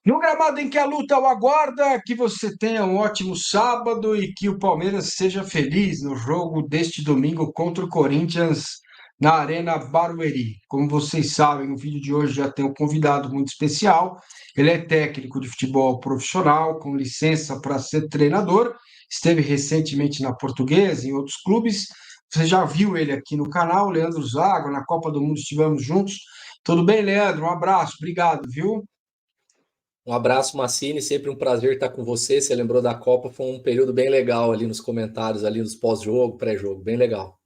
No gramado em que a luta o aguarda, que você tenha um ótimo sábado e que o Palmeiras seja feliz no jogo deste domingo contra o Corinthians na Arena Barueri. Como vocês sabem, o vídeo de hoje já tem um convidado muito especial. Ele é técnico de futebol profissional, com licença para ser treinador. Esteve recentemente na Portuguesa, em outros clubes. Você já viu ele aqui no canal, Leandro Zago, na Copa do Mundo estivemos juntos. Tudo bem, Leandro? Um abraço, obrigado, viu? Um abraço, Massini. Sempre um prazer estar com você. Você lembrou da Copa, foi um período bem legal ali nos comentários, ali nos pós-jogo, pré-jogo, bem legal.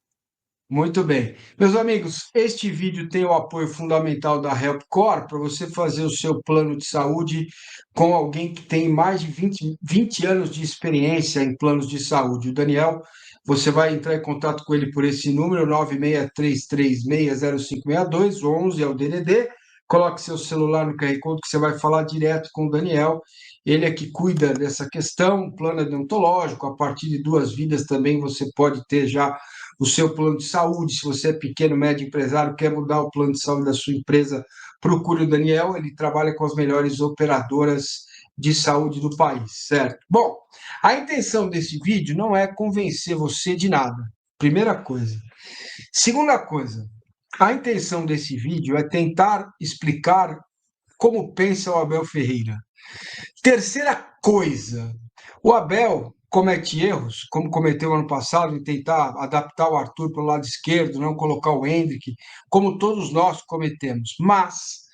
Muito bem. Meus amigos, este vídeo tem o apoio fundamental da HelpCore para você fazer o seu plano de saúde com alguém que tem mais de 20 anos de experiência em planos de saúde. O Daniel, você vai entrar em contato com ele por esse número, 9633600562, 11 é o DDD. Coloque seu celular no QR Code que você vai falar direto com o Daniel. Ele é que cuida dessa questão, plano odontológico, a partir de 2 vidas também você pode ter já o seu plano de saúde. Se você é pequeno, médio empresário, quer mudar o plano de saúde da sua empresa, procure o Daniel, ele trabalha com as melhores operadoras de saúde do país, certo? Bom, a intenção desse vídeo não é convencer você de nada, primeira coisa. Segunda coisa, a intenção desse vídeo é tentar explicar como pensa o Abel Ferreira. Terceira coisa, o Abel comete erros, como cometeu ano passado, em tentar adaptar o Arthur para o lado esquerdo, não colocar o Hendrick, como todos nós cometemos. Mas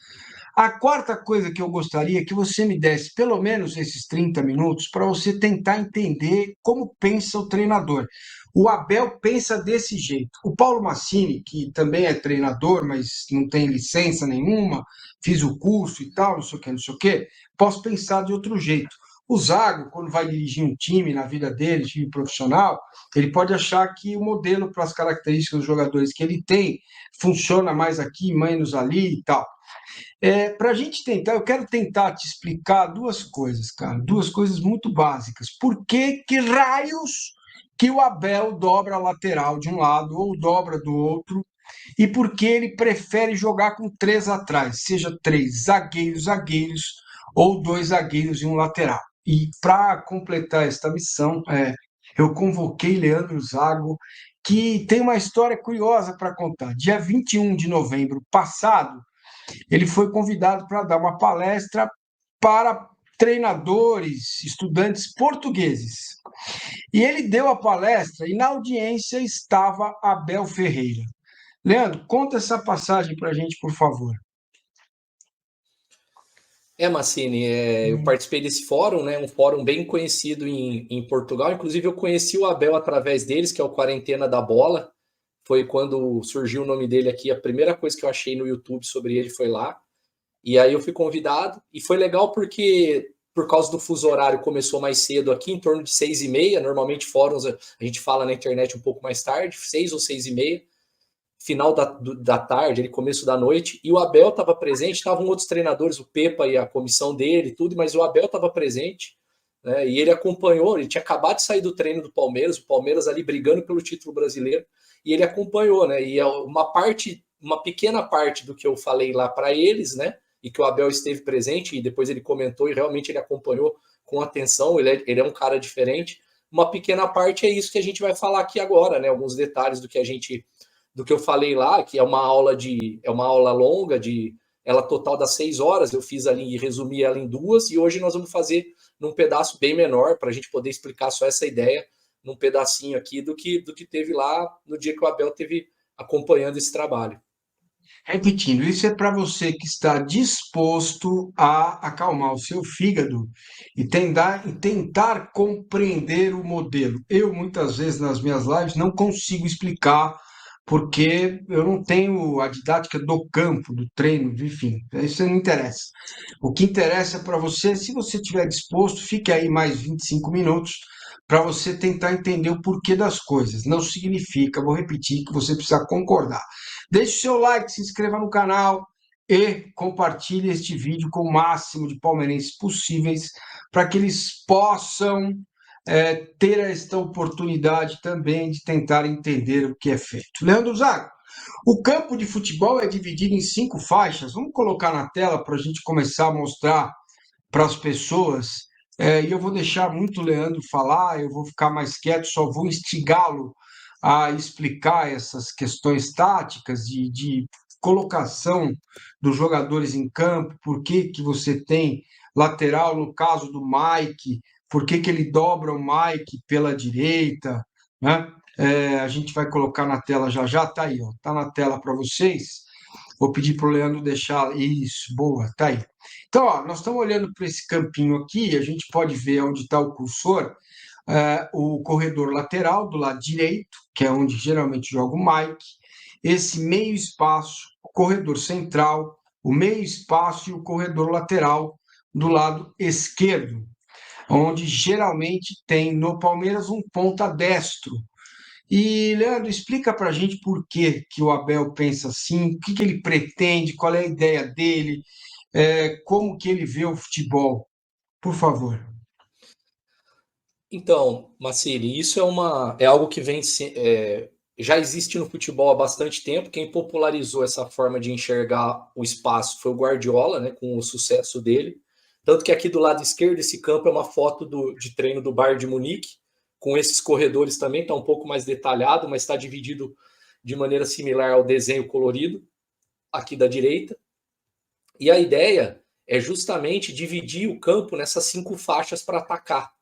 a quarta coisa que eu gostaria é que você me desse pelo menos esses 30 minutos para você tentar entender como pensa o treinador. O Abel pensa desse jeito. O Paulo Massini, que também é treinador, mas não tem licença nenhuma, fiz o curso e tal, não sei o que, não sei o que, posso pensar de outro jeito. O Zago, quando vai dirigir um time na vida dele, time profissional, ele pode achar que o modelo para as características dos jogadores que ele tem funciona mais aqui, menos ali e tal. Para a gente tentar, eu quero tentar te explicar duas coisas, cara, duas coisas muito básicas. Por que raios que o Abel dobra a lateral de um lado ou dobra do outro e por que ele prefere jogar com três atrás, seja três zagueiros ou dois zagueiros e um lateral. E para completar esta missão, eu convoquei Leandro Zago, que tem uma história curiosa para contar. Dia 21 de novembro passado, ele foi convidado para dar uma palestra para treinadores, estudantes portugueses. E ele deu a palestra e na audiência estava Abel Ferreira. Leandro, conta essa passagem para a gente, por favor. Massini, eu participei desse fórum, né? Um fórum bem conhecido em Portugal. Inclusive, eu conheci o Abel através deles, que é o Quarentena da Bola. Foi quando surgiu o nome dele aqui. A primeira coisa que eu achei no YouTube sobre ele foi lá. E aí eu fui convidado. E foi legal porque, por causa do fuso horário, começou mais cedo aqui, em torno de 6h30. Normalmente, fóruns a gente fala na internet um pouco mais tarde, 6 ou 6h30. Final da tarde, ele começo da noite, e o Abel estava presente, estavam outros treinadores, o Pepa e a comissão dele, tudo, mas o Abel estava presente, né, e ele acompanhou, ele tinha acabado de sair do treino do Palmeiras, o Palmeiras ali brigando pelo título brasileiro, e ele acompanhou, né, e uma pequena parte do que eu falei lá para eles, né, e que o Abel esteve presente, e depois ele comentou, e realmente ele acompanhou com atenção, ele é um cara diferente, uma pequena parte é isso que a gente vai falar aqui agora, né, alguns detalhes do que eu falei lá, que é uma aula longa de ela total das 6 horas, eu fiz ali e resumi ela em duas, e hoje nós vamos fazer num pedaço bem menor, para a gente poder explicar só essa ideia, num pedacinho aqui do que teve lá no dia que o Abel teve acompanhando esse trabalho. Repetindo, isso é para você que está disposto a acalmar o seu fígado e tentar compreender o modelo. Eu, muitas vezes, nas minhas lives, não consigo explicar porque eu não tenho a didática do campo, do treino, enfim, isso não interessa. O que interessa para você, se você estiver disposto, fique aí mais 25 minutos para você tentar entender o porquê das coisas. Não significa, vou repetir, que você precisa concordar. Deixe o seu like, se inscreva no canal e compartilhe este vídeo com o máximo de palmeirenses possíveis para que eles possam ter esta oportunidade também de tentar entender o que é feito. Leandro Zago, o campo de futebol é dividido em 5 faixas. Vamos colocar na tela para a gente começar a mostrar para as pessoas, e eu vou deixar muito o Leandro falar, eu vou ficar mais quieto, só vou instigá-lo a explicar essas questões táticas de colocação dos jogadores em campo, por que que você tem lateral no caso do Mike, por que que ele dobra o Mike pela direita, né? A gente vai colocar na tela já já, tá aí, ó, tá na tela para vocês. Vou pedir para o Leandro deixar isso, boa, tá aí. Então, ó, nós estamos olhando para esse campinho aqui, a gente pode ver onde está o cursor, o corredor lateral do lado direito, que é onde geralmente joga o Mike, esse meio espaço, o corredor central, o meio espaço e o corredor lateral do lado esquerdo, onde geralmente tem no Palmeiras um ponta destro. E, Leandro, explica para a gente por que o Abel pensa assim, o que que ele pretende, qual é a ideia dele, como que ele vê o futebol, por favor. Então, Massili, isso é algo que já existe no futebol há bastante tempo. Quem popularizou essa forma de enxergar o espaço foi o Guardiola, né, com o sucesso dele. Tanto que aqui do lado esquerdo, esse campo é uma foto de treino do Bayern de Munique, com esses corredores também, está um pouco mais detalhado, mas está dividido de maneira similar ao desenho colorido, aqui da direita. E a ideia é justamente dividir o campo nessas 5 faixas para atacar.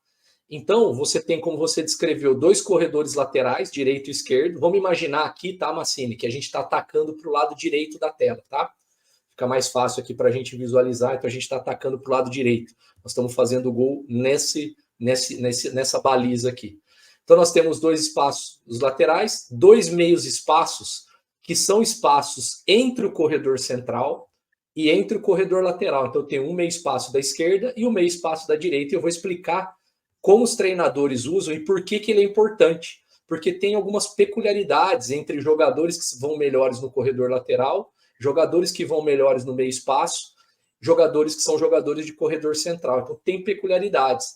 Então, você tem, como você descreveu, 2 corredores laterais, direito e esquerdo. Vamos imaginar aqui, tá, Massini, que a gente está atacando para o lado direito da tela, tá? Fica mais fácil aqui para a gente visualizar, então a gente está atacando para o lado direito. Nós estamos fazendo o gol nessa baliza aqui. Então, nós temos 2 espaços os laterais, 2 meios espaços, que são espaços entre o corredor central e entre o corredor lateral. Então, eu tenho um meio espaço da esquerda e um meio espaço da direita, e eu vou explicar como os treinadores usam e por que ele é importante. Porque tem algumas peculiaridades entre jogadores que vão melhores no corredor lateral, jogadores que vão melhores no meio espaço, jogadores que são jogadores de corredor central. Então tem peculiaridades.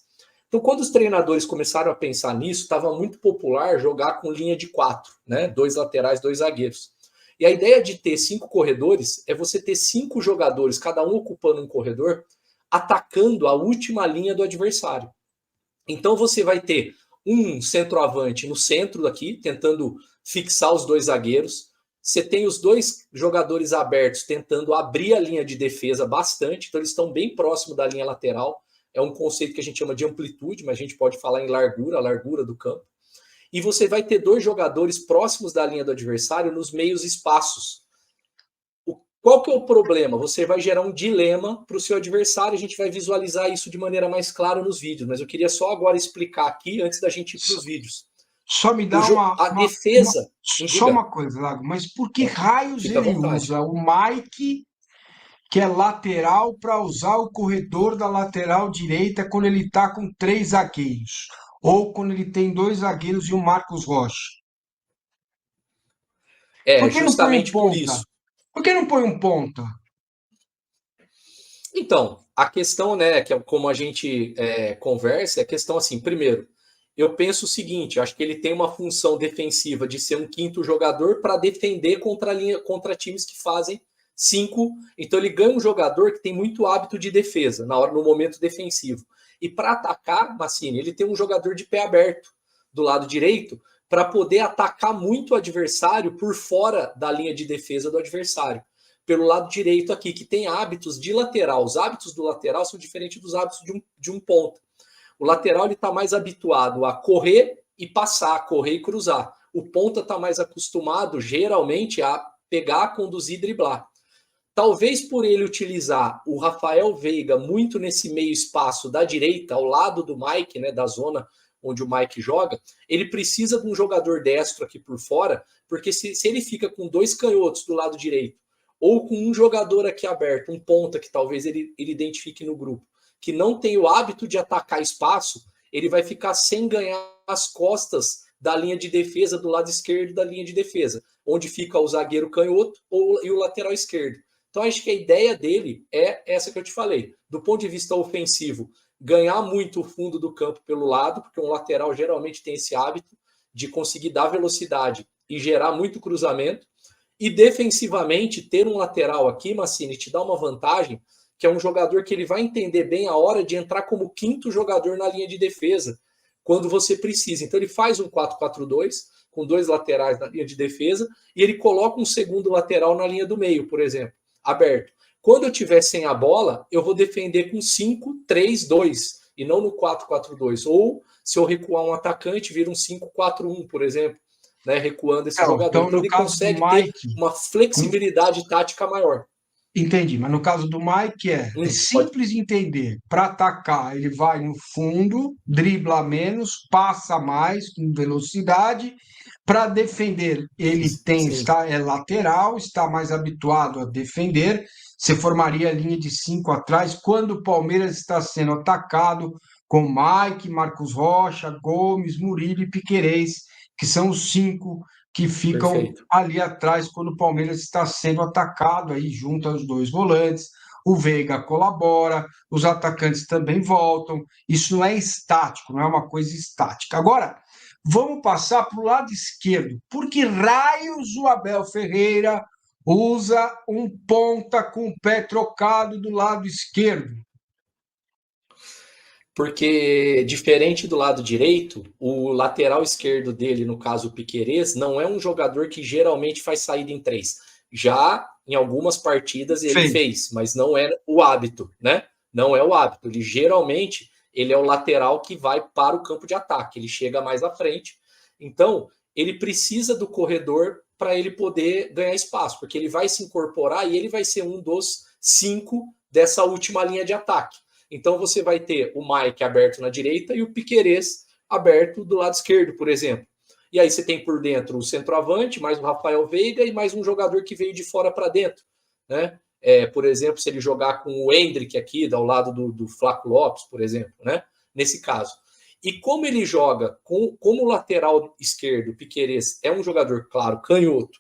Então quando os treinadores começaram a pensar nisso, estava muito popular jogar com linha de 4, né? 2 laterais, 2 zagueiros. E a ideia de ter 5 corredores é você ter 5 jogadores, cada um ocupando um corredor, atacando a última linha do adversário. Então você vai ter um centroavante no centro aqui, tentando fixar os 2 zagueiros. Você tem os 2 jogadores abertos tentando abrir a linha de defesa bastante, então eles estão bem próximo da linha lateral. É um conceito que a gente chama de amplitude, mas a gente pode falar em largura, a largura do campo. E você vai ter 2 jogadores próximos da linha do adversário nos meios espaços. Qual que é o problema? Você vai gerar um dilema para o seu adversário, a gente vai visualizar isso de maneira mais clara nos vídeos, mas eu queria só agora explicar aqui, antes da gente ir para os vídeos. Só me dá a defesa... Só uma coisa, Lago, mas por que raios ele usa o Mike, que é lateral, para usar o corredor da lateral direita quando ele está com 3 zagueiros? Ou quando ele tem 2 zagueiros e o Marcos Rocha? Por que justamente não põe um por ponta? isso. Por que não põe um ponta? Então, a questão, né, que é como a gente conversa, é a questão assim, primeiro, eu penso o seguinte, acho que ele tem uma função defensiva de ser um 5º jogador para defender contra times que fazem 5, então ele ganha um jogador que tem muito hábito de defesa no momento defensivo. E para atacar, Massini, ele tem um jogador de pé aberto do lado direito para poder atacar muito o adversário por fora da linha de defesa do adversário. Pelo lado direito aqui, que tem hábitos de lateral. Os hábitos do lateral são diferentes dos hábitos de um ponta. O lateral está mais habituado a correr e passar, correr e cruzar. O ponta está mais acostumado, geralmente, a pegar, conduzir e driblar. Talvez por ele utilizar o Rafael Veiga muito nesse meio espaço da direita, ao lado do Mike, né, da zona onde o Mike joga, ele precisa de um jogador destro aqui por fora, porque se ele fica com 2 canhotos do lado direito, ou com um jogador aqui aberto, um ponta que talvez ele identifique no grupo, que não tem o hábito de atacar espaço, ele vai ficar sem ganhar as costas da linha de defesa do lado esquerdo da linha de defesa, onde fica o zagueiro canhoto e o lateral esquerdo. Então, acho que a ideia dele é essa que eu te falei. Do ponto de vista ofensivo, ganhar muito o fundo do campo pelo lado, porque um lateral geralmente tem esse hábito de conseguir dar velocidade e gerar muito cruzamento. E defensivamente, ter um lateral aqui, Massini, te dá uma vantagem, que é um jogador que ele vai entender bem a hora de entrar como quinto jogador na linha de defesa, quando você precisa. Então ele faz um 4-4-2, com 2 laterais na linha de defesa, e ele coloca um segundo lateral na linha do meio, por exemplo, aberto. Quando eu tiver sem a bola, eu vou defender com 5-3-2, e não no 4-4-2. Ou, se eu recuar um atacante, vira um 5-4-1, por exemplo, né, recuando esse jogador. Então, então no ele caso do consegue ter Mike, uma flexibilidade tática maior. entendi, mas no caso do Mike é Pode. simples de entender. Para atacar, ele vai no fundo, dribla menos, passa mais com velocidade. Para defender, ele Sim, é lateral, está mais habituado a defender. Você formaria a linha de 5 atrás quando o Palmeiras está sendo atacado com Mike, Marcos Rocha, Gomes, Murilo e Piquerez, que são os 5 que ficam perfeito. ali atrás quando o Palmeiras está sendo atacado, aí junto aos 2 volantes. O Veiga colabora, os atacantes também voltam. Isso não é estático, não é uma coisa estática. Agora, vamos passar para o lado esquerdo. Por que raios o Abel Ferreira usa um ponta com o pé trocado do lado esquerdo? Porque, diferente do lado direito, o lateral esquerdo dele, no caso o Piquerez, não é um jogador que geralmente faz saída em 3. Já em algumas partidas ele Fez. fez, mas não é o hábito, né? Não é o hábito. Ele geralmente ele é o lateral que vai para o campo de ataque, ele chega mais à frente. Então, ele precisa do corredor para ele poder ganhar espaço, porque ele vai se incorporar e ele vai ser um dos 5 dessa última linha de ataque. Então você vai ter o Mike aberto na direita e o Piquerez aberto do lado esquerdo, por exemplo. E aí você tem por dentro o centroavante, mais o Rafael Veiga e mais um jogador que veio de fora para dentro, né? Por exemplo, se ele jogar com o Endrick aqui, ao lado do Flaco Lopes, por exemplo, né? Nesse caso. E como ele joga como lateral esquerdo, o Piquerez é um jogador, claro, canhoto,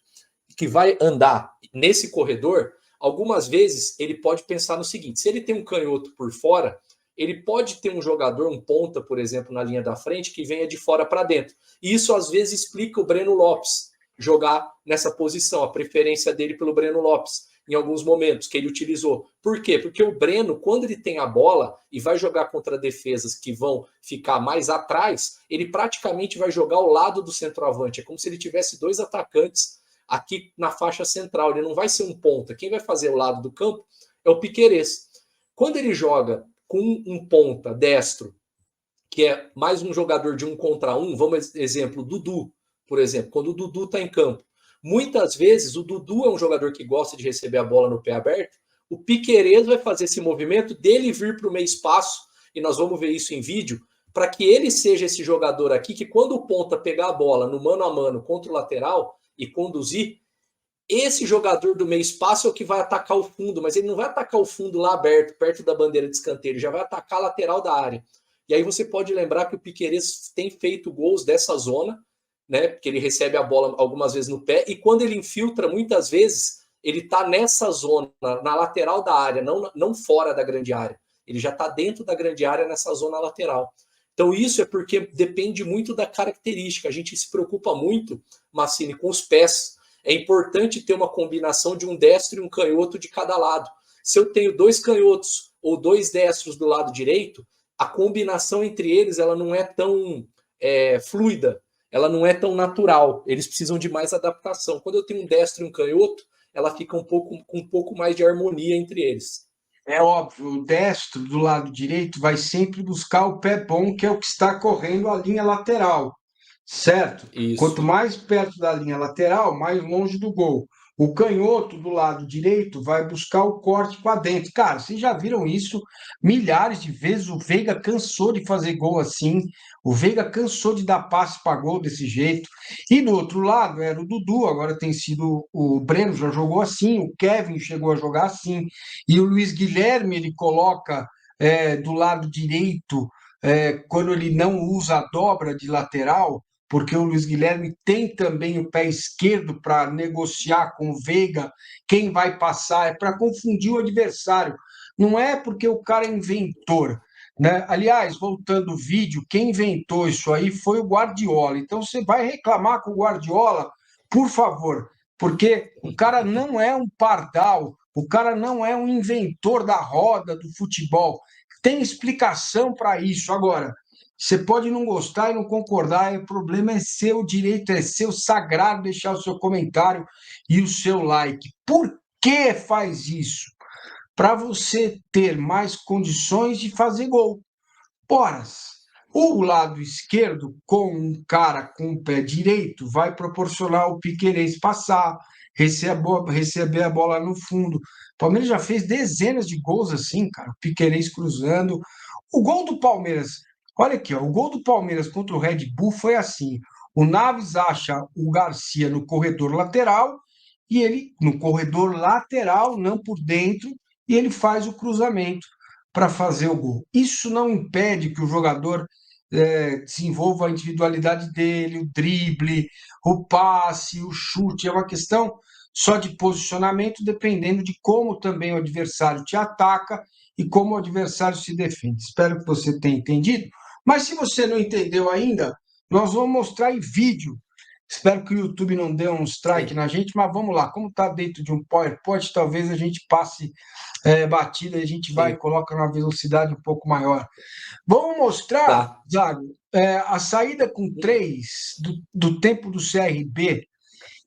que vai andar nesse corredor, algumas vezes ele pode pensar no seguinte: se ele tem um canhoto por fora, ele pode ter um jogador, um ponta, por exemplo, na linha da frente, que venha de fora para dentro. E isso às vezes explica o Breno Lopes jogar nessa posição, a preferência dele pelo Breno Lopes, em alguns momentos que ele utilizou. Por quê? Porque o Breno, quando ele tem a bola e vai jogar contra defesas que vão ficar mais atrás, ele praticamente vai jogar ao lado do centroavante. É como se ele tivesse 2 atacantes aqui na faixa central. Ele não vai ser um ponta. Quem vai fazer o lado do campo é o Piquerez. Quando ele joga com um ponta destro, que é mais um jogador de 1 contra 1, vamos exemplo, o Dudu, por exemplo, quando o Dudu está em campo. Muitas vezes o Dudu é um jogador que gosta de receber a bola no pé aberto, o Piquerez vai fazer esse movimento dele vir para o meio espaço, e nós vamos ver isso em vídeo, para que ele seja esse jogador aqui, que quando o ponta pegar a bola no mano a mano contra o lateral e conduzir, esse jogador do meio espaço é o que vai atacar o fundo, mas ele não vai atacar o fundo lá aberto, perto da bandeira de escanteio, ele já vai atacar a lateral da área. E aí você pode lembrar que o Piquerez tem feito gols dessa zona, né? Porque ele recebe a bola algumas vezes no pé, e quando ele infiltra, muitas vezes, ele está nessa zona, na lateral da área, não fora da grande área. Ele já está dentro da grande área nessa zona lateral. Então isso é porque depende muito da característica. A gente se preocupa muito, Massini, com os pés. É importante ter uma combinação de um destro e um canhoto de cada lado. Se eu tenho 2 canhotos ou 2 destros do lado direito, a combinação entre eles ela não é tão fluida, ela não é tão natural. Eles precisam de mais adaptação. Quando eu tenho um destro e um canhoto, ela fica com um pouco mais de harmonia entre eles. É óbvio, o destro do lado direito vai sempre buscar o pé bom, que é o que está correndo a linha lateral, certo? Isso. Quanto mais perto da linha lateral, mais longe do gol. O canhoto do lado direito vai buscar o corte para dentro. Cara, vocês já viram isso milhares de vezes. O Veiga cansou de fazer gol assim. O Veiga cansou de dar passe para gol desse jeito. E do outro lado era o Dudu, agora tem sido o Breno, já jogou assim. O Kevin chegou a jogar assim. E o Luiz Guilherme ele coloca do lado direito quando ele não usa a dobra de lateral, porque o Luiz Guilherme tem também o pé esquerdo para negociar com o Veiga, quem vai passar, é para confundir o adversário. Não é porque o cara é inventor. Né? Aliás, voltando ao vídeo, quem inventou isso aí foi o Guardiola. Então você vai reclamar com o Guardiola, por favor, porque o cara não é um pardal O cara não é um inventor da roda do futebol. Tem explicação para isso. Agora, você pode não gostar e não concordar, o problema é seu, o direito é seu, sagrado deixar o seu comentário e o seu like. Por que faz isso? Para você ter mais condições de fazer gol. Poras. O lado esquerdo, com um cara com o pé direito, vai proporcionar o Piquerez passar, receber a bola no fundo. O Palmeiras já fez dezenas de gols assim, cara. O Piquerez cruzando. O gol do Palmeiras, olha aqui, ó, o gol do Palmeiras contra o Red Bull foi assim. O Naves acha o Garcia no corredor lateral, e ele, no corredor lateral, não por dentro, e ele faz o cruzamento para fazer o gol. Isso não impede que o jogador desenvolva a individualidade dele, o drible, o passe, o chute. É uma questão só de posicionamento, dependendo de como também o adversário te ataca e como o adversário se defende. Espero que você tenha entendido. Mas se você não entendeu ainda, nós vamos mostrar em vídeo. Espero que o YouTube não dê um strike na gente, mas vamos lá. Como está dentro de um PowerPoint, talvez a gente passe batida e a gente vai e coloca numa velocidade um pouco maior. Vamos mostrar, Zago, a saída com 3 do tempo do CRB,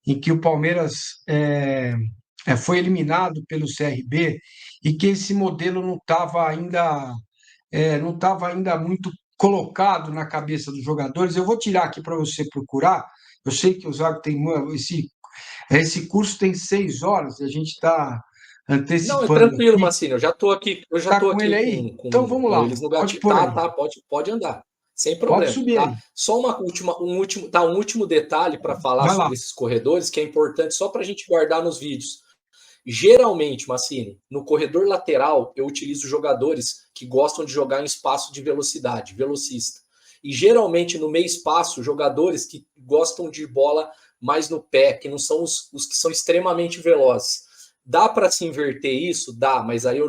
em que o Palmeiras foi eliminado pelo CRB e que esse modelo não estava ainda muito colocado na cabeça dos jogadores. Eu vou tirar aqui para você procurar. Eu sei que o Zago tem esse curso tem 6 horas e a gente está antecipando. Não, é tranquilo, aqui. Massini, eu já estou aqui Com ele aí? Então vamos lá. eles no gatilho. Pode pôr aí. Pode andar. Sem Pode problema. subir aí. Só um último detalhe para falar sobre esses corredores, que é importante só para a gente guardar nos vídeos. Geralmente, Massini, no corredor lateral, eu utilizo jogadores que gostam de jogar em espaço de velocidade, velocista. E geralmente no meio espaço, jogadores que gostam de bola mais no pé, que não são os que são extremamente velozes. Dá para se inverter isso? Dá, mas aí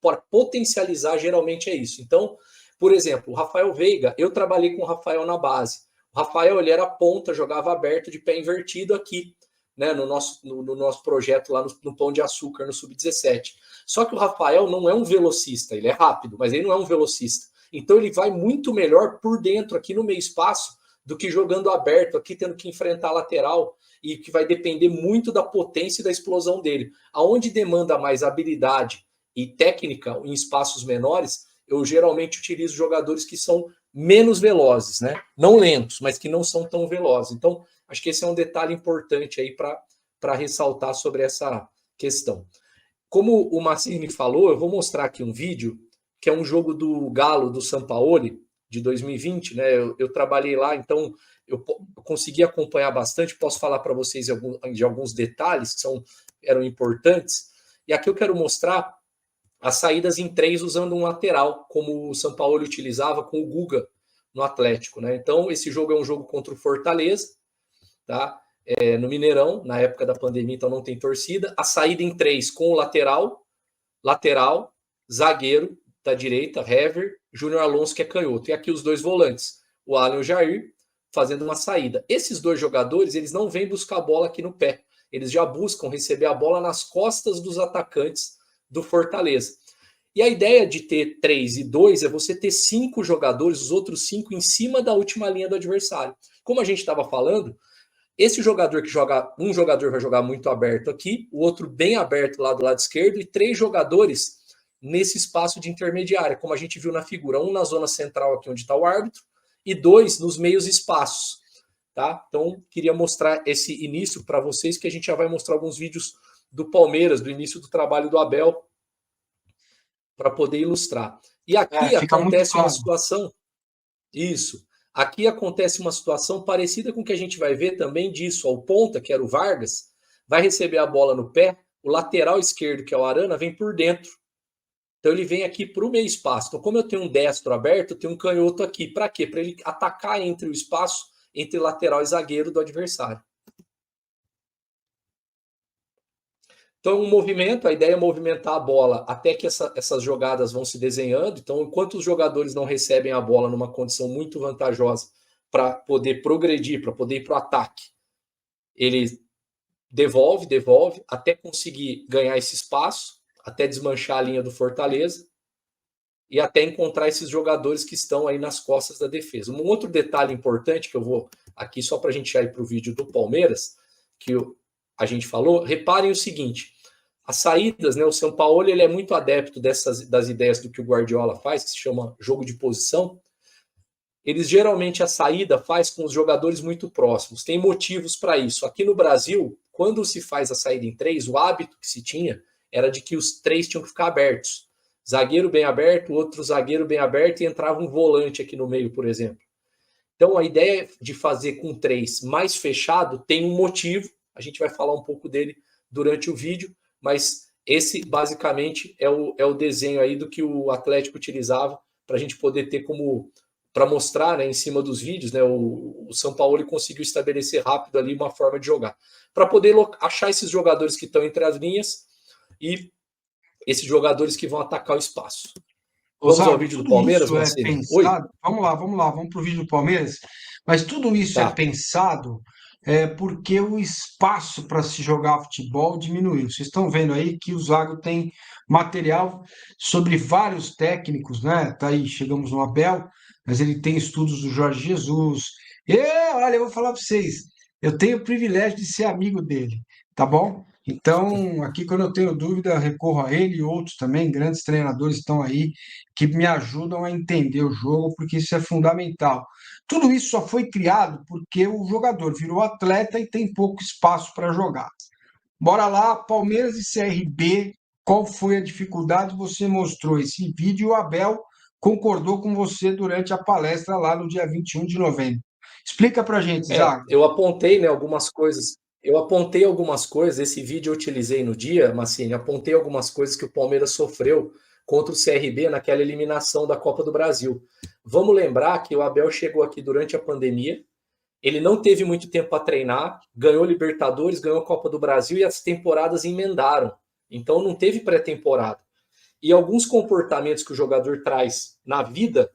para potencializar geralmente é isso. Então, por exemplo, o Rafael Veiga, eu trabalhei com o Rafael na base. O Rafael, ele era ponta, jogava aberto de pé invertido aqui, né, no nosso projeto lá no Pão de Açúcar, no Sub-17. Só que o Rafael não é um velocista, ele é rápido, mas ele não é um velocista. Então ele vai muito melhor por dentro, aqui no meio espaço, do que jogando aberto, aqui tendo que enfrentar a lateral, e que vai depender muito da potência e da explosão dele. Aonde demanda mais habilidade e técnica em espaços menores, eu geralmente utilizo jogadores que são menos velozes, né? Não lentos, mas que não são tão velozes. Então, acho que esse é um detalhe importante aí para ressaltar sobre essa questão. Como o Massini falou, eu vou mostrar aqui um vídeo, que é um jogo do Galo, do Sampaoli, de 2020, né? Eu trabalhei lá, então eu consegui acompanhar bastante, posso falar para vocês de alguns detalhes que eram importantes. E aqui eu quero mostrar as saídas em 3 usando um lateral, como o Sampaoli utilizava com o Guga no Atlético, né? Então, esse jogo é um jogo contra o Fortaleza, tá? No Mineirão, na época da pandemia, então não tem torcida. A saída em 3 com o lateral, zagueiro da direita, Hever, Júnior Alonso, que é canhoto. E aqui os 2 volantes, o Alan e o Jair, fazendo uma saída. Esses 2 jogadores, eles não vêm buscar a bola aqui no pé. Eles já buscam receber a bola nas costas dos atacantes do Fortaleza. E a ideia de ter 3 e 2 é você ter 5 jogadores, os outros 5 em cima da última linha do adversário. Como a gente estava falando, esse jogador que joga, um jogador vai jogar muito aberto aqui, o outro bem aberto lá do lado esquerdo, e 3 jogadores nesse espaço de intermediária, como a gente viu na figura, um na zona central aqui onde está o árbitro, e 2 nos meios espaços. Tá? Então, queria mostrar esse início para vocês, que a gente já vai mostrar alguns vídeos do Palmeiras, do início do trabalho do Abel, para poder ilustrar. E aqui acontece uma situação... Isso. Aqui acontece uma situação parecida com o que a gente vai ver também disso. O ponta, que era o Vargas, vai receber a bola no pé, o lateral esquerdo, que é o Arana, vem por dentro. Então ele vem aqui para o meio espaço. Então, como eu tenho um destro aberto, eu tenho um canhoto aqui. Para quê? Para ele atacar entre o espaço, entre lateral e zagueiro do adversário. Então, um movimento, a ideia é movimentar a bola até que essas jogadas vão se desenhando. Então, enquanto os jogadores não recebem a bola numa condição muito vantajosa para poder progredir, para poder ir para o ataque, ele devolve, até conseguir ganhar esse espaço, até desmanchar a linha do Fortaleza e até encontrar esses jogadores que estão aí nas costas da defesa. Um outro detalhe importante que eu vou aqui só para a gente ir para o vídeo do Palmeiras, que a gente falou, reparem o seguinte, as saídas, né, o São Paulo ele é muito adepto das ideias do que o Guardiola faz, que se chama jogo de posição. Eles geralmente a saída faz com os jogadores muito próximos, tem motivos para isso. Aqui no Brasil, quando se faz a saída em 3, o hábito que se tinha era de que os 3 tinham que ficar abertos. Zagueiro bem aberto, outro zagueiro bem aberto e entrava um volante aqui no meio, por exemplo. Então a ideia de fazer com 3 mais fechado tem um motivo, a gente vai falar um pouco dele durante o vídeo, mas esse basicamente é o desenho aí do que o Atlético utilizava para a gente poder ter como, para mostrar, né, em cima dos vídeos, né, o São Paulo conseguiu estabelecer rápido ali uma forma de jogar, para poder achar esses jogadores que estão entre as linhas e esses jogadores que vão atacar o espaço. Vamos ao vídeo do Palmeiras, isso Mancini? é pensado. Vamos lá, vamos para o vídeo do Palmeiras. Mas tudo isso é pensado porque o espaço para se jogar futebol diminuiu. Vocês estão vendo aí que o Zago tem material sobre vários técnicos, né? Tá aí, chegamos no Abel, mas ele tem estudos do Jorge Jesus. Olha, eu vou falar para vocês, eu tenho o privilégio de ser amigo dele, tá bom? Então, aqui, quando eu tenho dúvida, recorro a ele e outros também, grandes treinadores estão aí que me ajudam a entender o jogo, porque isso é fundamental. Tudo isso só foi criado porque o jogador virou atleta e tem pouco espaço para jogar. Bora lá, Palmeiras e CRB, qual foi a dificuldade? Você mostrou esse vídeo e o Abel concordou com você durante a palestra lá no dia 21 de novembro. Explica para a gente, Zago. Eu apontei, né, algumas coisas. Eu apontei algumas coisas, esse vídeo eu utilizei no dia, Massini, apontei algumas coisas que o Palmeiras sofreu contra o CRB naquela eliminação da Copa do Brasil. Vamos lembrar que o Abel chegou aqui durante a pandemia, ele não teve muito tempo para treinar, ganhou Libertadores, ganhou a Copa do Brasil e as temporadas emendaram. Então não teve pré-temporada. E alguns comportamentos que o jogador traz na vida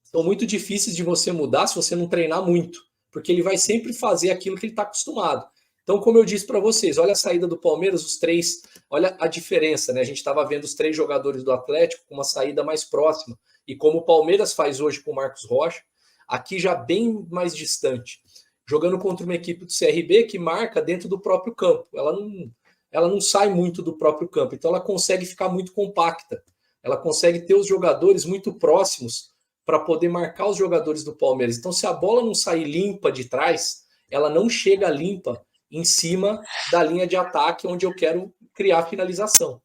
são muito difíceis de você mudar se você não treinar muito, porque ele vai sempre fazer aquilo que ele está acostumado. Então, como eu disse para vocês, olha a saída do Palmeiras, os 3, olha a diferença, né? A gente estava vendo os 3 jogadores do Atlético com uma saída mais próxima, e como o Palmeiras faz hoje com o Marcos Rocha, aqui já bem mais distante, jogando contra uma equipe do CRB que marca dentro do próprio campo. Ela não sai muito do próprio campo, então ela consegue ficar muito compacta, ela consegue ter os jogadores muito próximos para poder marcar os jogadores do Palmeiras. Então, se a bola não sair limpa de trás, ela não chega limpa em cima da linha de ataque onde eu quero criar a finalização.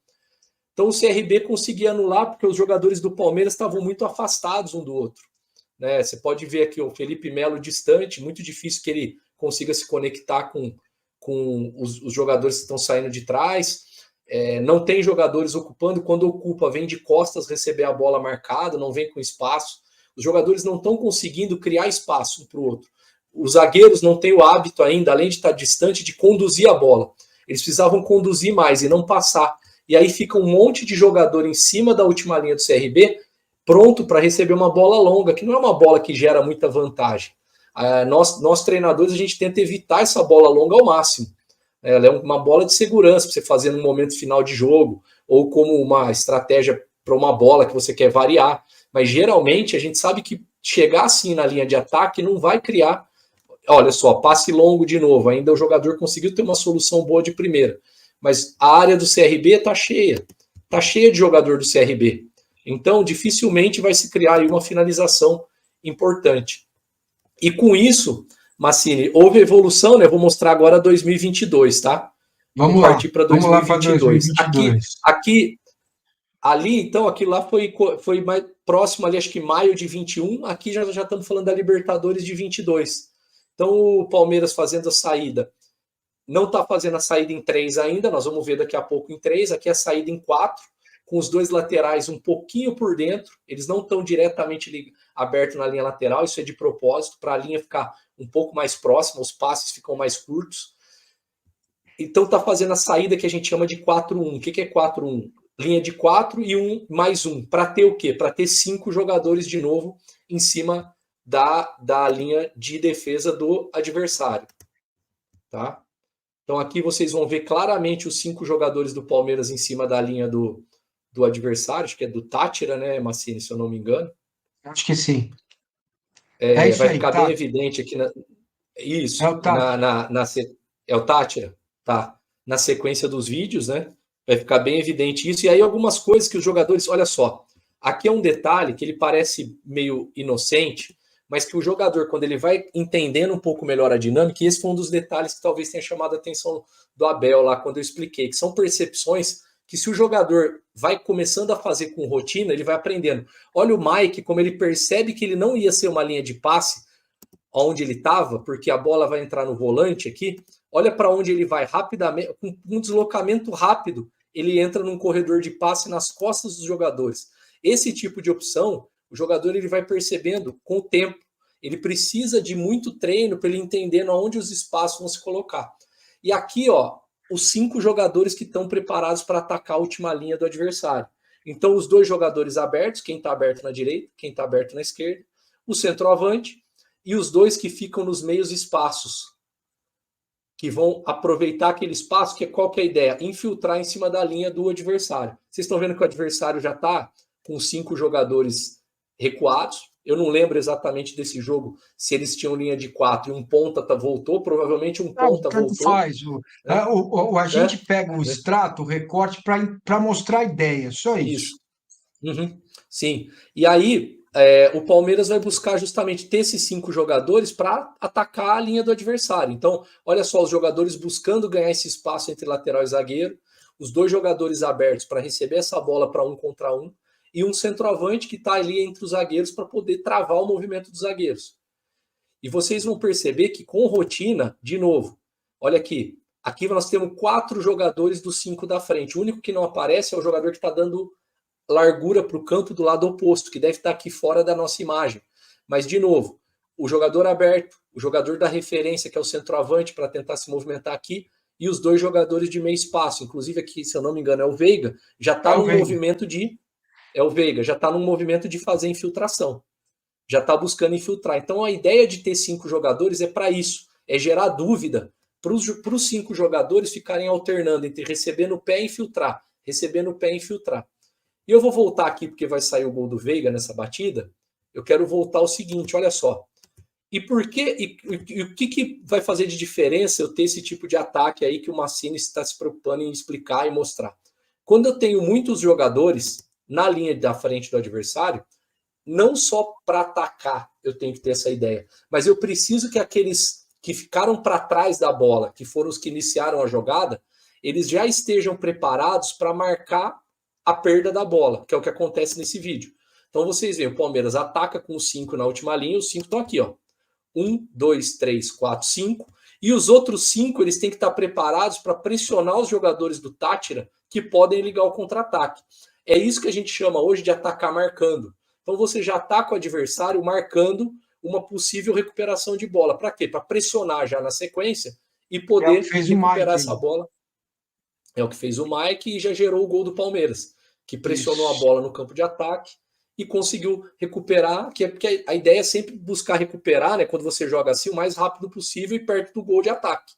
Então, o CRB conseguia anular porque os jogadores do Palmeiras estavam muito afastados um do outro. Né? Você pode ver aqui o Felipe Melo distante, muito difícil que ele consiga se conectar com os jogadores que estão saindo de trás. Não tem jogadores ocupando, quando ocupa, vem de costas receber a bola marcada, não vem com espaço. Os jogadores não estão conseguindo criar espaço um para o outro. Os zagueiros não têm o hábito ainda, além de estar distante, de conduzir a bola. Eles precisavam conduzir mais e não passar. E aí fica um monte de jogador em cima da última linha do CRB, pronto para receber uma bola longa, que não é uma bola que gera muita vantagem. Nós treinadores, a gente tenta evitar essa bola longa ao máximo. Ela é uma bola de segurança para você fazer no momento final de jogo, ou como uma estratégia para uma bola que você quer variar. Mas geralmente a gente sabe que chegar assim na linha de ataque não vai criar. Olha só, passe longo de novo. Ainda o jogador conseguiu ter uma solução boa de primeira. Mas a área do CRB está cheia. Está cheia de jogador do CRB. Então, dificilmente vai se criar aí uma finalização importante. E com isso, Massini, houve evolução, né? Vou mostrar agora 2022, tá? Vamos partir para 2022. 2022. Ali, então, aquilo lá foi mais próximo ali, acho que maio de 21. Aqui já estamos falando da Libertadores de 22. Então, o Palmeiras fazendo a saída. Não está fazendo a saída em 3 ainda, nós vamos ver daqui a pouco em 3. Aqui a saída em 4, com os 2 laterais um pouquinho por dentro. Eles não estão diretamente abertos na linha lateral, isso é de propósito, para a linha ficar um pouco mais próxima, os passes ficam mais curtos. Então, está fazendo a saída que a gente chama de 4-1. O que é 4-1? Linha de 4 e 1 mais 1. Para ter o quê? Para ter 5 jogadores de novo em cima da linha de defesa do adversário. Tá? Então aqui vocês vão ver claramente os 5 jogadores do Palmeiras em cima da linha do adversário, acho que é do Tátira, né, Massini, se eu não me engano. Acho que sim. É isso Vai aí, ficar bem tá? evidente aqui É isso, o Tátira. é o Tátira? Tá. Na sequência dos vídeos, né? Vai ficar bem evidente isso. E aí algumas coisas que os jogadores, olha só, aqui é um detalhe que ele parece meio inocente, mas que o jogador, quando ele vai entendendo um pouco melhor a dinâmica, e esse foi um dos detalhes que talvez tenha chamado a atenção do Abel lá quando eu expliquei, que são percepções que se o jogador vai começando a fazer com rotina, ele vai aprendendo. Olha o Mike, como ele percebe que ele não ia ser uma linha de passe, onde ele estava, porque a bola vai entrar no volante aqui, olha para onde ele vai rapidamente, com um deslocamento rápido, ele entra num corredor de passe nas costas dos jogadores. Esse tipo de opção, o jogador ele vai percebendo com o tempo. Ele precisa de muito treino para ele entender onde os espaços vão se colocar. E aqui, ó, os 5 jogadores que estão preparados para atacar a última linha do adversário. Então, os 2 jogadores abertos, quem está aberto na direita, quem está aberto na esquerda, o centroavante e os 2 que ficam nos meios espaços, que vão aproveitar aquele espaço, que qual que é a ideia? Infiltrar em cima da linha do adversário. Vocês estão vendo que o adversário já está com 5 jogadores recuados. Eu não lembro exatamente desse jogo, se eles tinham linha de 4 e um ponta voltou, provavelmente um Não, ponta tanto voltou. faz. Né? A gente Né? pega um extrato, um recorte para mostrar a ideia, só isso. Isso. Uhum. Sim. E aí, o Palmeiras vai buscar justamente ter esses 5 jogadores para atacar a linha do adversário. Então, olha só, os jogadores buscando ganhar esse espaço entre lateral e zagueiro, os 2 jogadores abertos para receber essa bola para 1 contra 1, e um centroavante que está ali entre os zagueiros para poder travar o movimento dos zagueiros. E vocês vão perceber que com rotina, de novo, olha aqui nós temos 4 jogadores dos 5 da frente. O único que não aparece é o jogador que está dando largura para o campo do lado oposto, que deve estar aqui fora da nossa imagem. Mas, de novo, o jogador aberto, o jogador da referência, que é o centroavante, para tentar se movimentar aqui, e os 2 jogadores de meio espaço. Inclusive, aqui, se eu não me engano, é o Veiga, já está num movimento de. É o Veiga, já está num movimento de fazer infiltração. Já está buscando infiltrar. Então, a ideia de ter 5 jogadores é para isso, é gerar dúvida para os 5 jogadores ficarem alternando entre receber no pé e infiltrar, receber no pé e infiltrar. E eu vou voltar aqui porque vai sair o gol do Veiga nessa batida. Eu quero voltar ao seguinte, olha só. E por que e o que vai fazer de diferença eu ter esse tipo de ataque aí que o Massini está se preocupando em explicar e mostrar? Quando eu tenho muitos jogadores na linha da frente do adversário, não só para atacar eu tenho que ter essa ideia, mas eu preciso que aqueles que ficaram para trás da bola, que foram os que iniciaram a jogada, eles já estejam preparados para marcar a perda da bola, que é o que acontece nesse vídeo. Então vocês veem, o Palmeiras ataca com os 5 na última linha, os 5 estão aqui, ó. 1, 2, 3, 4, 5. E os outros 5, eles têm que estar preparados para pressionar os jogadores do Tátira que podem ligar o contra-ataque. É isso que a gente chama hoje de atacar marcando. Então você já ataca o adversário marcando uma possível recuperação de bola. Para quê? Para pressionar já na sequência e poder recuperar essa bola. É o que fez o Mike e já gerou o gol do Palmeiras, que pressionou a bola no campo de ataque e conseguiu recuperar, porque a ideia é sempre buscar recuperar, né, quando você joga assim, o mais rápido possível e perto do gol de ataque.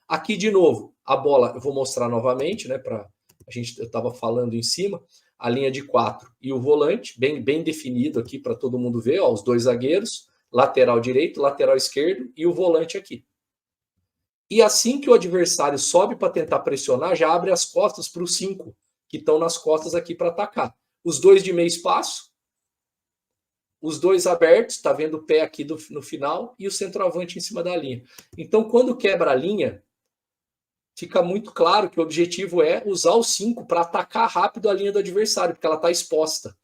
Aqui, de novo, a bola, eu vou mostrar novamente, né, eu estava falando em cima, a linha de 4 e o volante, bem definido aqui para todo mundo ver, ó, os 2 zagueiros, lateral direito, lateral esquerdo e o volante aqui. E assim que o adversário sobe para tentar pressionar, já abre as costas para os 5 que estão nas costas aqui para atacar. Os 2 de meio espaço, os 2 abertos, está vendo o pé aqui no final, e o centroavante em cima da linha. Então, quando quebra a linha, fica muito claro que o objetivo é usar os 5 para atacar rápido a linha do adversário, porque ela está exposta.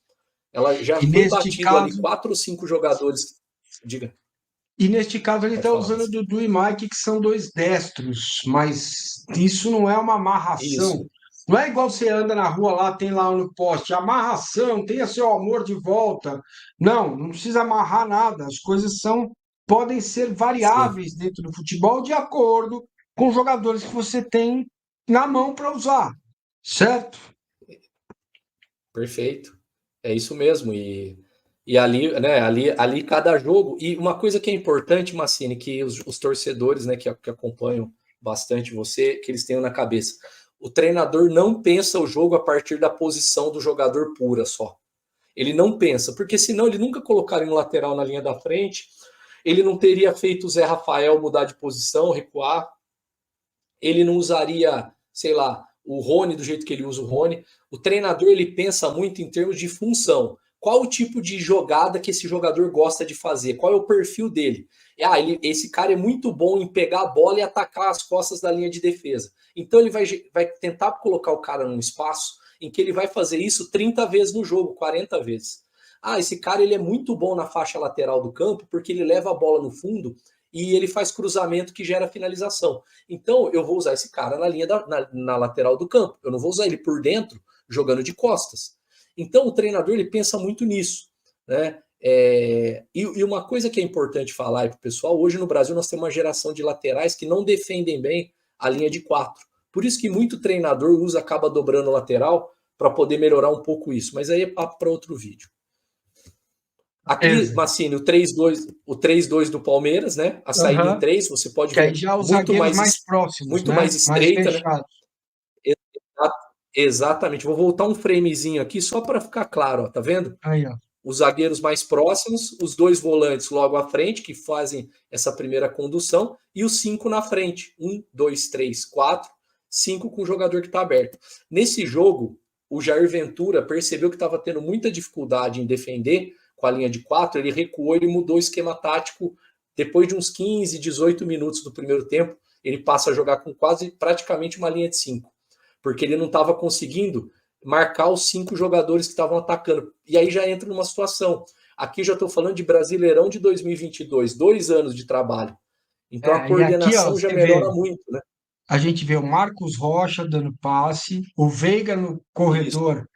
Ela já foi batido ali 4 ou 5 jogadores. Diga. E neste caso ele está usando o Dudu e Mike, que são 2 destros, mas isso não é uma amarração. Isso. Não é igual você anda na rua lá, tem lá no poste, amarração, tenha seu amor de volta. Não precisa amarrar nada. As coisas podem ser variáveis dentro do futebol de acordo com os jogadores que você tem na mão para usar, certo? Perfeito. É isso mesmo. E ali, né, ali cada jogo. E uma coisa que é importante, Massini, que os torcedores, né, que acompanham bastante você, que eles tenham na cabeça. O treinador não pensa o jogo a partir da posição do jogador pura só. Ele não pensa, porque senão ele nunca colocaria um lateral na linha da frente, ele não teria feito o Zé Rafael mudar de posição, recuar, ele não usaria, sei lá, o Rony do jeito que ele usa o Rony. O treinador, ele pensa muito em termos de função. Qual o tipo de jogada que esse jogador gosta de fazer? Qual é o perfil dele? Esse cara é muito bom em pegar a bola e atacar as costas da linha de defesa. Então ele vai tentar colocar o cara num espaço em que ele vai fazer isso 30 vezes no jogo, 40 vezes. Esse cara ele é muito bom na faixa lateral do campo porque ele leva a bola no fundo e ele faz cruzamento que gera finalização. Então eu vou usar esse cara na linha na lateral do campo. Eu não vou usar ele por dentro jogando de costas. Então o treinador ele pensa muito nisso, né? E uma coisa que é importante falar para o pessoal, hoje no Brasil nós temos uma geração de laterais que não defendem bem a linha de 4. Por isso que muito treinador acaba dobrando o lateral para poder melhorar um pouco isso. Mas aí é papo para outro vídeo. Aqui, Massini, o 3-2 do Palmeiras, né? A saída em 3, você pode ver já os muito mais próximos, muito mais estreita, né? Exatamente. Vou voltar um framezinho aqui só para ficar claro, ó, tá vendo? Aí, ó. Os zagueiros mais próximos, os 2 volantes logo à frente, que fazem essa primeira condução, e os 5 na frente. 1, 2, 3, 4, 5 com o jogador que está aberto. Nesse jogo, o Jair Ventura percebeu que estava tendo muita dificuldade em defender com a linha de 4, ele recuou, ele mudou o esquema tático. Depois de uns 15, 18 minutos do primeiro tempo, ele passa a jogar com praticamente uma linha de 5, porque ele não estava conseguindo marcar os 5 jogadores que estavam atacando. E aí já entra numa situação. Aqui já estou falando de Brasileirão de 2022, 2 anos de trabalho. Então a coordenação aqui, ó, já melhora muito, né? A gente vê o Marcos Rocha dando passe, o Veiga no corredor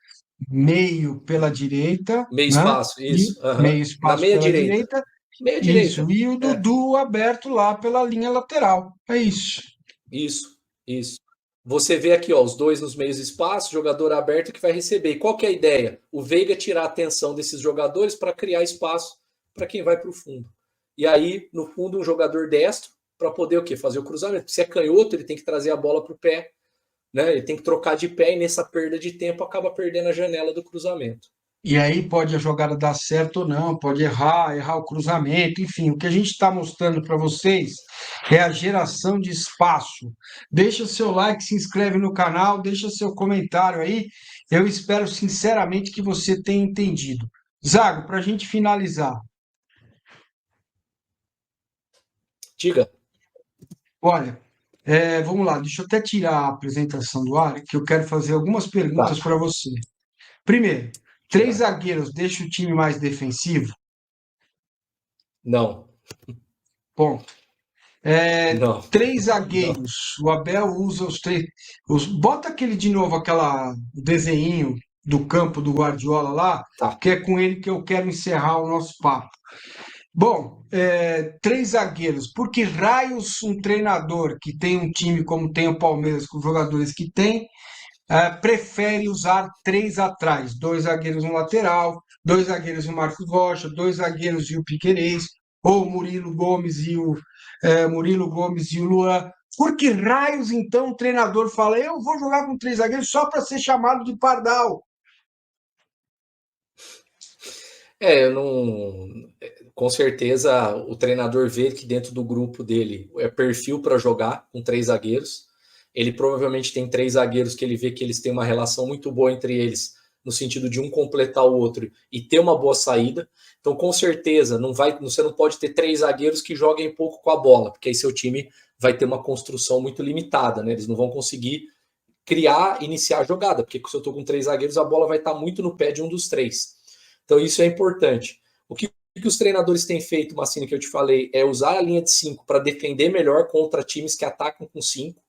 meio pela direita. Meio espaço, isso. Meio espaço na meia pela direita. Meia isso, direita. e o Dudu aberto lá pela linha lateral. É isso. Isso. Você vê aqui, ó, os 2 nos meios espaços, jogador aberto que vai receber. E qual que é a ideia? O Veiga tirar a atenção desses jogadores para criar espaço para quem vai para o fundo. E aí, no fundo, um jogador destro para poder o quê? Fazer o cruzamento. Se é canhoto, ele tem que trazer a bola para o pé, né? Ele tem que trocar de pé e nessa perda de tempo acaba perdendo a janela do cruzamento. E aí pode a jogada dar certo ou não, pode errar o cruzamento, enfim, o que a gente está mostrando para vocês é a geração de espaço. Deixa seu like, se inscreve no canal, deixa seu comentário aí. Eu espero sinceramente que você tenha entendido. Zago, para a gente finalizar. Diga. Olha, vamos lá, deixa eu até tirar a apresentação do ar, que eu quero fazer algumas perguntas para você. Primeiro, 3 zagueiros deixa o time mais defensivo? Não. Ponto. Não. 3 zagueiros, não. O Abel usa os 3. Bota aquele de novo, aquela desenho do campo do Guardiola lá, que é com ele que eu quero encerrar o nosso papo. Bom, 3 zagueiros. Por que raios um treinador que tem um time como tem o Palmeiras, com os jogadores que tem, prefere usar 3 atrás? 2 zagueiros no lateral, 2 zagueiros no Marcos Rocha, 2 zagueiros e o Piquerez, ou o Murilo Gomes e o Luan. Por que raios, então, o treinador fala, eu vou jogar com 3 zagueiros só para ser chamado de pardal? Eu não... Com certeza o treinador vê que dentro do grupo dele é perfil para jogar com 3 zagueiros. Ele provavelmente tem 3 zagueiros que ele vê que eles têm uma relação muito boa entre eles, no sentido de um completar o outro e ter uma boa saída. Então, com certeza, você não pode ter 3 zagueiros que joguem pouco com a bola, porque aí seu time vai ter uma construção muito limitada, né? Eles não vão conseguir iniciar a jogada, porque se eu estou com 3 zagueiros, a bola vai estar muito no pé de um dos 3. Então, isso é importante. O que os treinadores têm feito, Massini, que eu te falei, é usar a linha de 5 para defender melhor contra times que atacam com 5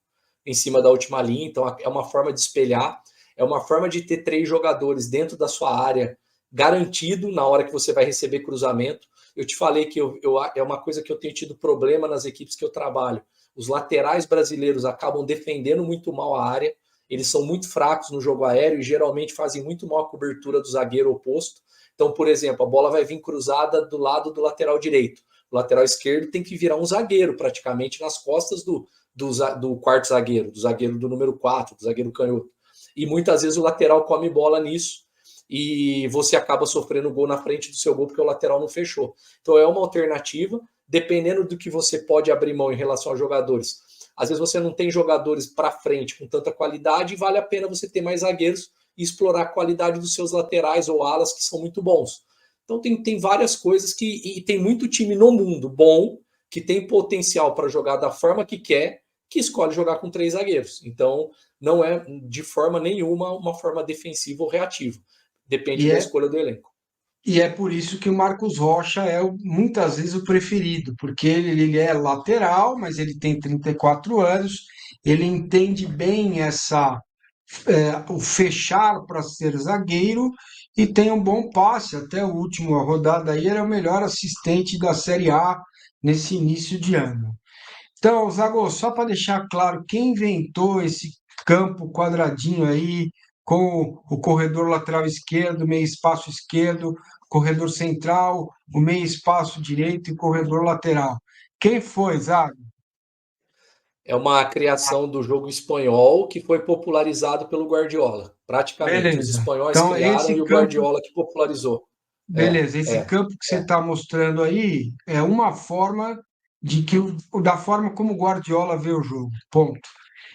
em cima da última linha. Então, é uma forma de espelhar, é uma forma de ter 3 jogadores dentro da sua área garantido na hora que você vai receber cruzamento. Eu te falei que é uma coisa que eu tenho tido problema nas equipes que eu trabalho. Os laterais brasileiros acabam defendendo muito mal a área, eles são muito fracos no jogo aéreo e geralmente fazem muito mal a cobertura do zagueiro oposto. Então, por exemplo, a bola vai vir cruzada do lado do lateral direito. O lateral esquerdo tem que virar um zagueiro praticamente nas costas do do quarto zagueiro, do zagueiro do número 4, do zagueiro canhoto. E muitas vezes o lateral come bola nisso e você acaba sofrendo gol na frente do seu gol porque o lateral não fechou. Então é uma alternativa, dependendo do que você pode abrir mão em relação aos jogadores. Às vezes você não tem jogadores para frente com tanta qualidade e vale a pena você ter mais zagueiros e explorar a qualidade dos seus laterais ou alas que são muito bons. Então tem várias coisas e tem muito time no mundo bom que tem potencial para jogar da forma que quer, que escolhe jogar com 3 zagueiros. Então não é de forma nenhuma uma forma defensiva ou reativa. Depende da escolha do elenco. E é por isso que o Marcos Rocha é muitas vezes o preferido, porque ele é lateral, mas ele tem 34 anos, ele entende bem o fechar para ser zagueiro e tem um bom passe. Até a última rodada aí era o melhor assistente da Série A nesse início de ano. Então, Zago, só para deixar claro, quem inventou esse campo quadradinho aí, com o corredor lateral esquerdo, meio espaço esquerdo, corredor central, o meio espaço direito e corredor lateral? Quem foi, Zago? É uma criação do jogo espanhol que foi popularizado pelo Guardiola. Praticamente, os Beleza. espanhóis Então, criaram esse e o campo, Guardiola que popularizou. beleza, esse É. campo que você está mostrando aí é uma forma da forma como o Guardiola vê o jogo. Ponto.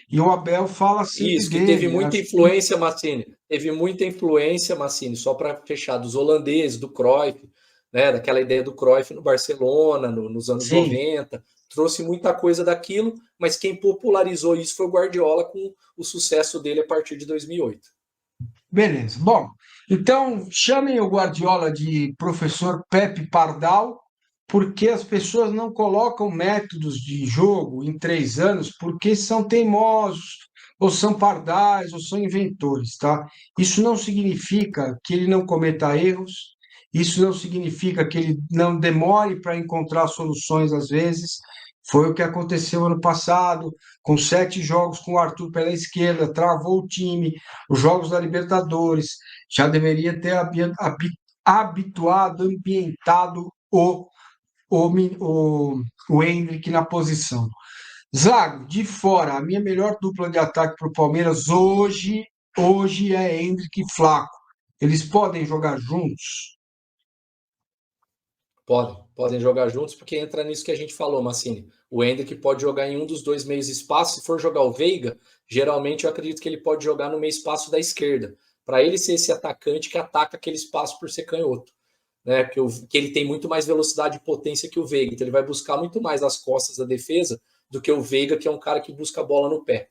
E o Abel fala sempre Isso, que teve dele. muita Acho que influência, Massini. Teve muita influência, Massini, só para fechar, dos holandeses, do Cruyff, né? Daquela ideia do Cruyff no Barcelona, nos anos sim. 90. Trouxe muita coisa daquilo, mas quem popularizou isso foi o Guardiola com o sucesso dele a partir de 2008. Beleza. Bom, então chamem o Guardiola de professor Pepe Pardal, porque as pessoas não colocam métodos de jogo em 3 anos porque são teimosos, ou são pardais, ou são inventores, tá? Isso não significa que ele não cometa erros, isso não significa que ele não demore para encontrar soluções às vezes. Foi o que aconteceu ano passado, com 7 jogos com o Arthur pela esquerda, travou o time, os jogos da Libertadores, já deveria ter habituado, ambientado o Endrick na posição. Zago, de fora, a minha melhor dupla de ataque para o Palmeiras hoje é Endrick e Flaco. Eles podem jogar juntos? Podem jogar juntos, porque entra nisso que a gente falou, Massini. O Endrick pode jogar em um dos dois meios espaços. Se for jogar o Veiga, geralmente eu acredito que ele pode jogar no meio espaço da esquerda, para ele ser esse atacante que ataca aquele espaço por ser canhoto. Né? Que ele tem muito mais velocidade e potência que o Veiga. Então ele vai buscar muito mais as costas da defesa do que o Veiga, que é um cara que busca a bola no pé.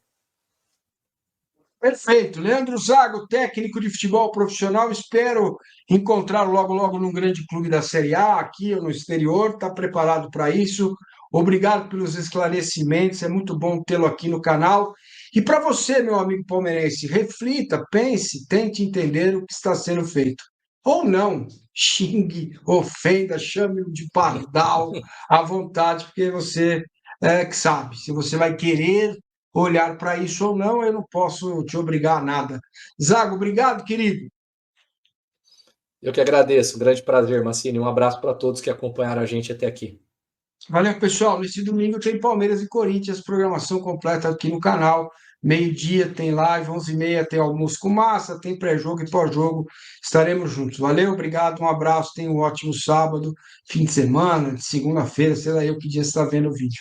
Perfeito. Leandro Zago, técnico de futebol profissional, espero encontrá-lo logo, logo num grande clube da Série A, aqui ou no exterior. Está preparado para isso? Obrigado pelos esclarecimentos, é muito bom tê-lo aqui no canal. E para você, meu amigo palmeirense, reflita, pense, tente entender o que está sendo feito. Ou não, xingue, ofenda, chame-o de pardal à vontade, porque você é que sabe. Se você vai querer olhar para isso ou não, eu não posso te obrigar a nada. Zago, obrigado, querido. Eu que agradeço, um grande prazer, Massini. Um abraço para todos que acompanharam a gente até aqui. Valeu, pessoal. Nesse domingo tem Palmeiras e Corinthians, programação completa aqui no canal. Meio-dia tem live, 11h30 tem almoço com massa, tem pré-jogo e pós-jogo. Estaremos juntos. Valeu, obrigado, um abraço. Tenha um ótimo sábado, fim de semana, segunda-feira, sei lá eu que dia você está vendo o vídeo.